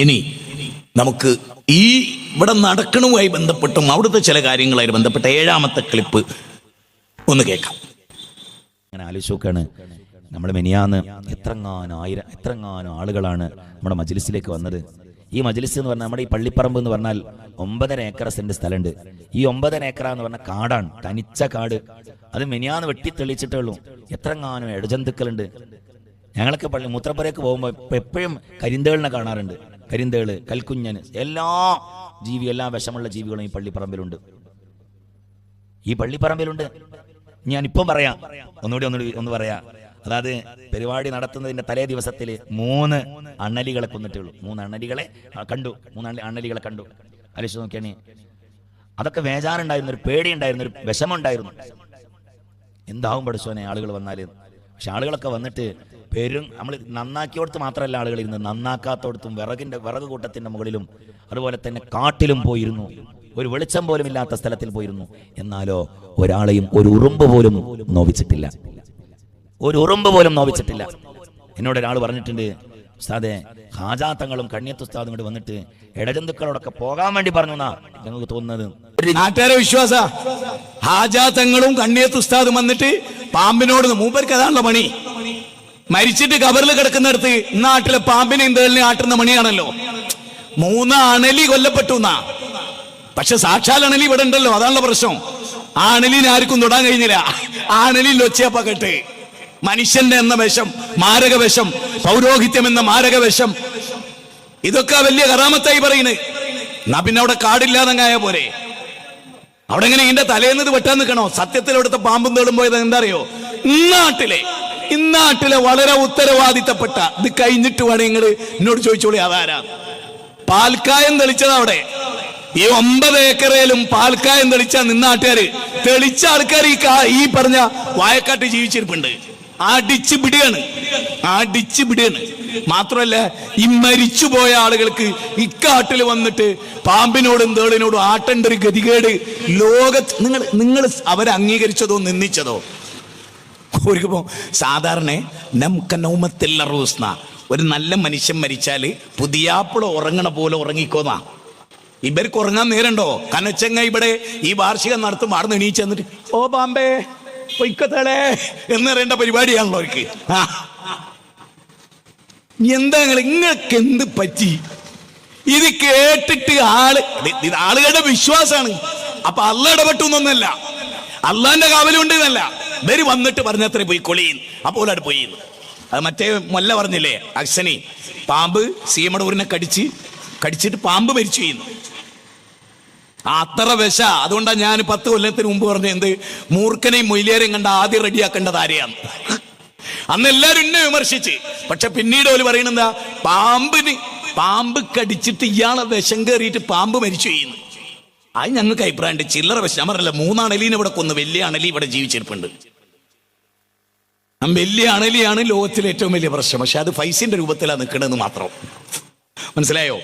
ഇനി നമുക്ക് ഈ ഇവിടെ നടക്കണവുമായി ബന്ധപ്പെട്ടും അവിടുത്തെ ചില കാര്യങ്ങളുമായി ബന്ധപ്പെട്ട 7ാമത്തെ ക്ലിപ്പ് ഒന്ന് കേൾക്കാം. അങ്ങനെ ആലോചിച്ച് നോക്കാണ്, നമ്മൾ മെനിയാന്ന് എത്രങ്ങാനും ആളുകളാണ് നമ്മുടെ മജ്ലിസിലേക്ക് വന്നത്. ഈ മജ്ലിസ് എന്ന് പറഞ്ഞാൽ നമ്മുടെ ഈ പള്ളിപ്പറമ്പ് എന്ന് പറഞ്ഞാൽ 9.5 ഏക്കർ സെന്റ് സ്ഥലമുണ്ട്. ഈ 9.5 ഏക്കർ എന്ന് പറഞ്ഞാൽ കാടാണ്, തനിച്ച കാട്. അത് മെനിയാന്ന് വെട്ടിത്തെളിച്ചിട്ടേ ഉള്ളൂ. എത്രങ്ങാനും ഇടജന്തുക്കളുണ്ട്. ഞങ്ങളൊക്കെ മൂത്രപ്പുരയ്ക്ക് പോകുമ്പോൾ എപ്പോഴും കരിന്തേളിനെ കാണാറുണ്ട്. കരിന്തേള്, കൽക്കുഞ്ഞന്, എല്ലാ വിഷമുള്ള ജീവികളും ഈ പള്ളിപ്പറമ്പിലുണ്ട്. ഞാനിപ്പം പറയാം, ഒന്ന് പറയാം. അതായത് പരിപാടി നടത്തുന്നതിന്റെ തലേ ദിവസത്തിൽ 3 അണ്ണലികളെ കൊന്നിട്ടേ ഉള്ളൂ. 3 അണ്ണലികളെ കണ്ടു. 3 അണ്ണലികളെ കണ്ടു. ആലോചിച്ച് നോക്കിയാണ്. അതൊക്കെ വേജാറുണ്ടായിരുന്നു, ഒരു പേടിയുണ്ടായിരുന്നു, ഒരു വിഷമുണ്ടായിരുന്നു. എന്താവും പഠിച്ചോനെ ആളുകൾ വന്നാല്. പക്ഷെ ആളുകളൊക്കെ വന്നിട്ട് നമ്മൾ നന്നാക്കിയോടത്ത് മാത്രമല്ല ആളുകൾ ഇരുന്ന്, നന്നാക്കാത്തോടത്തും വിറക് കൂട്ടത്തിന്റെ മുകളിലും അതുപോലെ തന്നെ കാട്ടിലും പോയിരുന്നു. ഒരു വെളിച്ചം പോലും ഇല്ലാത്ത സ്ഥലത്തിൽ പോയിരുന്നു. എന്നാലോ ഒരാളെയും ഒരു ഉറുമ്പ് പോലും നോവിച്ചിട്ടില്ല. എന്നോട് ഒരാൾ പറഞ്ഞിട്ടുണ്ട്, ഉസ്താദെ ഹാജാ തങ്ങളും കണ്ണിയത്ത് ഉസ്താദും കൂടി വന്നിട്ട് ഇടജന്തുക്കളോടൊക്കെ പോകാൻ വേണ്ടി പറഞ്ഞു എന്നാ ഞങ്ങൾക്ക് തോന്നുന്നത്. നാട്ടുകാരെ വിശ്വാസ ഹാജാ തങ്ങളും കണ്ണിയത്ത് ഉസ്താദും വന്നിട്ട് പാമ്പിനോട്, മൂപ്പർക്ക് അതാണല്ലോ പണി. മരിച്ചിട്ട് കബറിൽ കിടക്കുന്നിടത്ത് നാട്ടിലെ പാമ്പിനെയും തേളിനെയും ആട്ടുന്ന മണിയാണല്ലോ. 3 അണലി കൊല്ലപ്പെട്ടു എന്നാ. പക്ഷെ സാക്ഷാൽ അണലി ഇവിടെ ഉണ്ടല്ലോ, അതാണല്ലോ പ്രശ്നം. ആ അണലിനെ ആർക്കും തൊടാൻ കഴിഞ്ഞില്ല. ആ അണലിൽ ഒച്ചയപ്പകട്ട് മനുഷ്യന്റെ എന്ന വിഷം, മാരക വിഷം, പൗരോഹിത്യം എന്ന മാരക വിഷം, ഇതൊക്കെ വലിയ കറാമത്തായി പറയുന്നത്. എന്നാ പിന്നെ അവിടെ കാടില്ലാതങ്ങായ പോരെ. അവിടെ എങ്ങനെ ഇതിന്റെ തലേന്നത് വെട്ടാൻ നിൽക്കണോ? സത്യത്തിൽ അവിടുത്തെ പാമ്പും തേടും പോയത് എന്താ അറിയോ? ഇന്നാട്ടിലെ വളരെ ഉത്തരവാദിത്തപ്പെട്ട, ഇത് കഴിഞ്ഞിട്ട് വേണം നിങ്ങൾ എന്നോട് ചോദിച്ചോളി അതാരാ. പാൽക്കായം തെളിച്ചത് അവിടെ. ഈ 9 ഏക്കറയിലും പാൽക്കായം തെളിച്ച നിന്നാട്ടുകാര്, തെളിച്ച ആൾക്കാർ ഈ പറഞ്ഞ വായക്കാട്ട് ജീവിച്ചിരിപ്പുണ്ട്. അടിച്ചു പിടിയാണ്. മാത്രമല്ല ഈ മരിച്ചുപോയ ആളുകൾക്ക് ഇക്കാട്ടിൽ വന്നിട്ട് പാമ്പിനോടും തേളിനോടും ആട്ടേണ്ട ഒരു ഗതികേട് ലോകത്ത് നിങ്ങൾ അവരെ അംഗീകരിച്ചതോ നിന്ദിച്ചതോ? സാധാരണ ഒരു നല്ല മനുഷ്യൻ മരിച്ചാല് പുതിയാപ്പിള ഉറങ്ങണ പോലെ ഉറങ്ങിക്കോന്നാ. ഇവർക്ക് ഉറങ്ങാൻ നേരണ്ടോ? കനച്ചങ്ങ ഇവിടെ ഈ വാർഷികം നടത്തും ആർന്ന് എണീച്ച് എന്നിട്ട് ഓ പാമ്പേ പൊയ്ക്കത്തളേ എന്ന് പറയേണ്ട പരിപാടിയാണല്ലോ അവർക്ക്. എന്താ നിങ്ങൾക്ക് എന്ത് പറ്റി? ഇത് കേട്ടിട്ട് ആളുകളുടെ വിശ്വാസമാണ്. അപ്പൊ അള്ള ഇടപെട്ടു എന്നൊന്നല്ല, അള്ളാന്റെ കാവലുണ്ട് എന്നല്ല. ഇവര് വന്നിട്ട് പറഞ്ഞത്രേ പോയി കൊളിയുന്നു. അപ്പോൾ അവിടെ പോയി. അത് മറ്റേ മൊല്ല പറഞ്ഞില്ലേ, അക്സനി പാമ്പ് സീമടൂരിനെ കടിച്ചിട്ട് പാമ്പ് മരിച്ചു ചെയ്യുന്നു. അത്ര വിഷ. അതുകൊണ്ടാണ് ഞാൻ 10 കൊല്ലത്തിന് മുമ്പ് പറഞ്ഞ എന്ത് മൂർഖനെയും മൊയിലേരെയും കണ്ട ആദ്യം റെഡിയാക്കേണ്ടത് ആരെയാണ്. അന്ന് എല്ലാവരും എന്നെ വിമർശിച്ച്. പക്ഷെ പിന്നീട് അവർ പറയണെന്താ, പാമ്പ് കടിച്ചിട്ട് ഇയാളെ വിഷം കയറിയിട്ട് പാമ്പ് മരിച്ചു ചെയ്യുന്നു. അത് ഞങ്ങൾക്ക് അഭിപ്രായമുണ്ട്. ചില്ലറ വിഷം. ഞാൻ പറഞ്ഞില്ല, 3 അണലീനെ ഇവിടെ കൊന്നു. വലിയ അണലി ഇവിടെ ജീവിച്ചിരിപ്പുണ്ട്. വലിയ അണലിയാണ് ലോകത്തിലെ ഏറ്റവും വലിയ പ്രശ്നം. പക്ഷെ അത് ഫൈസിന്റെ രൂപത്തിലാണ് നിൽക്കണമെന്ന് മാത്രം. മനസ്സിലായോ?